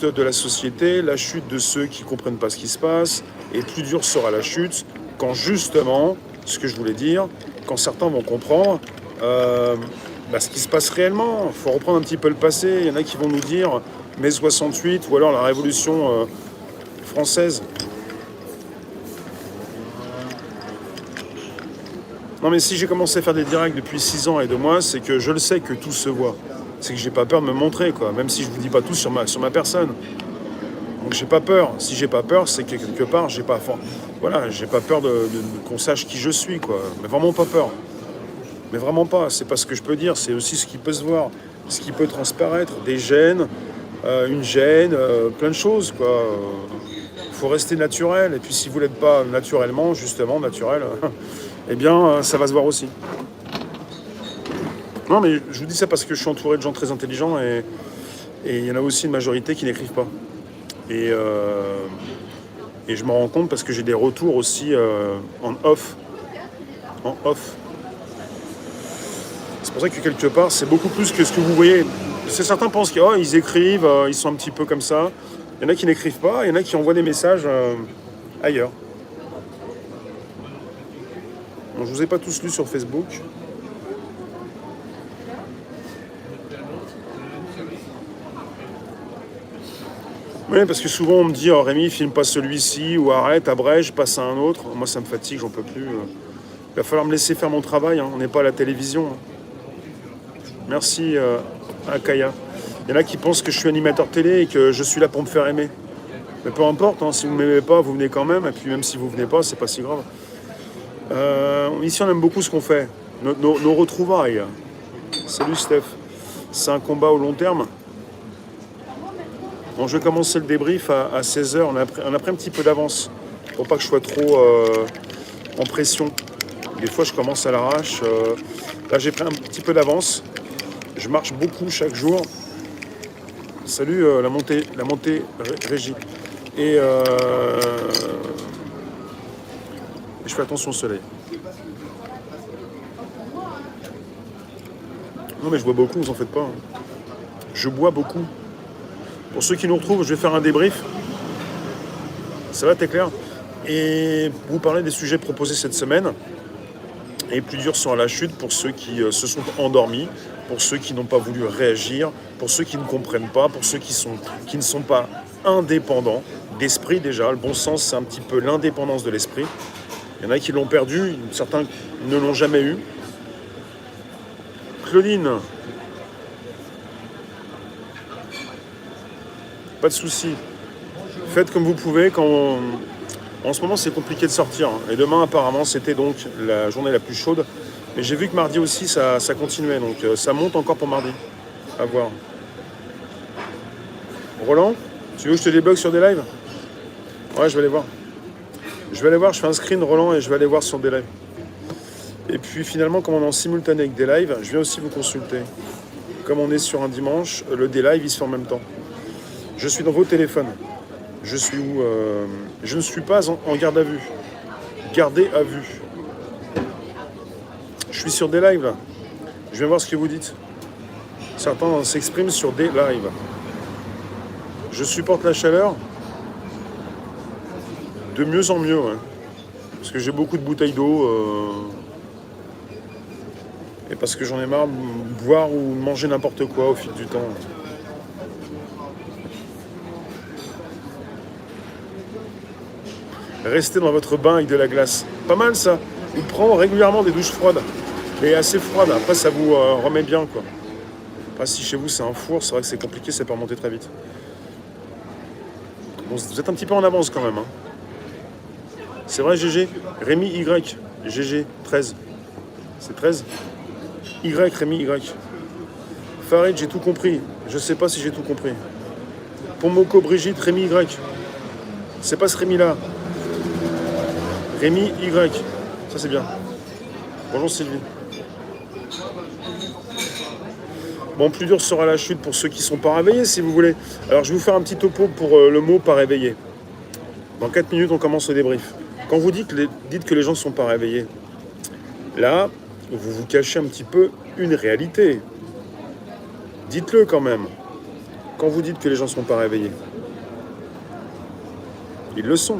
chute de la société, la chute de ceux qui ne comprennent pas ce qui se passe, et plus dure sera la chute quand justement, ce que je voulais dire, quand certains vont comprendre ce qui se passe réellement. Il faut reprendre un petit peu le passé. Il y en a qui vont nous dire mai 68 ou alors la Révolution française. Non mais si j'ai commencé à faire des directs depuis 6 ans et 2 mois, c'est que je le sais que tout se voit. C'est que j'ai pas peur de me montrer, quoi. Même si je vous dis pas tout sur ma personne. Donc j'ai pas peur. Si j'ai pas peur, c'est que quelque part, j'ai pas peur qu'on sache qui je suis, quoi. Mais vraiment pas peur. Mais vraiment pas. C'est pas ce que je peux dire. C'est aussi ce qui peut se voir, ce qui peut transparaître, des gènes, une gêne, plein de choses, quoi. Faut rester naturel. Et puis si vous l'êtes pas naturellement, justement naturel, eh bien, ça va se voir aussi. Non, mais je vous dis ça parce que je suis entouré de gens très intelligents et il y en a aussi une majorité qui n'écrivent pas. Et je m'en rends compte parce que j'ai des retours aussi en off. En off. C'est pour ça que quelque part, c'est beaucoup plus que ce que vous voyez. Certains pensent qu'ils écrivent, ils sont un petit peu comme ça. Il y en a qui n'écrivent pas, il y en a qui envoient des messages ailleurs. Bon, je ne vous ai pas tous lus sur Facebook. Oui, parce que souvent on me dit Rémi, filme pas celui-ci, ou arrête, abrège, passe à un autre. Moi ça me fatigue, j'en peux plus. Il va falloir me laisser faire mon travail, hein. On n'est pas à la télévision. Hein. Merci Akaya. Il y en a qui pensent que je suis animateur télé et que je suis là pour me faire aimer. Mais peu importe, hein, si vous ne m'aimez pas, vous venez quand même, et puis même si vous venez pas, c'est pas si grave. Ici on aime beaucoup ce qu'on fait, nos retrouvailles. Salut Steph. C'est un combat au long terme. Bon, je vais commencer le débrief à 16h. On a pris un petit peu d'avance pour pas que je sois trop en pression. Des fois, je commence à l'arrache. Là, j'ai pris un petit peu d'avance. Je marche beaucoup chaque jour. Salut la montée Régie. Et je fais attention au soleil. Non, mais je bois beaucoup, vous en faites pas. Hein. Je bois beaucoup. Pour ceux qui nous retrouvent, je vais faire un débrief. Ça va, t'es clair? Et vous parler des sujets proposés cette semaine. Et plus dur sera la chute pour ceux qui se sont endormis, pour ceux qui n'ont pas voulu réagir, pour ceux qui ne comprennent pas, pour ceux qui ne sont pas indépendants d'esprit déjà. Le bon sens, c'est un petit peu l'indépendance de l'esprit. Il y en a qui l'ont perdu, certains ne l'ont jamais eu. Claudine, pas de souci. Faites comme vous pouvez. En ce moment, c'est compliqué de sortir. Hein. Et demain, apparemment, c'était donc la journée la plus chaude. Mais j'ai vu que mardi aussi, ça continuait. Donc ça monte encore pour mardi. À voir. Roland, tu veux que je te débloque sur des lives? Ouais, je vais aller voir. Je fais un screen, Roland, et je vais aller voir sur des lives. Et puis finalement, comme on est en simultané avec des lives, je viens aussi vous consulter. Comme on est sur un dimanche, le des lives, il se fait en même temps. Je suis dans vos téléphones. Je suis où je ne suis pas en garde à vue. Gardé à vue. Je suis sur des lives là. Je viens voir ce que vous dites. Certains s'expriment sur des lives. Je supporte la chaleur. De mieux en mieux, ouais. Parce que j'ai beaucoup de bouteilles d'eau. Et parce que j'en ai marre de boire ou de manger n'importe quoi au fil du temps. Restez dans votre bain avec de la glace. Pas mal ça. Ou prendre régulièrement des douches froides. Mais assez froides. Après ça vous remet bien quoi. Après si chez vous c'est un four, c'est vrai que c'est compliqué, ça peut remonter très vite. Bon, vous êtes un petit peu en avance quand même. Hein. C'est vrai GG. Rémi Y. GG 13. C'est 13 Y, Rémi Y. Farid, j'ai tout compris. Je sais pas si j'ai tout compris. Pomoko, Brigitte, Rémi Y. C'est pas ce Rémi là. Rémi Y. Ça c'est bien. Bonjour Sylvie. Bon, plus dur sera la chute pour ceux qui ne sont pas réveillés, si vous voulez. Alors, je vais vous faire un petit topo pour le mot pas réveillé. Dans 4 minutes, on commence le débrief. Quand vous dites que les gens ne sont pas réveillés, là, vous vous cachez un petit peu une réalité. Dites-le quand même. Quand vous dites que les gens ne sont pas réveillés, ils le sont.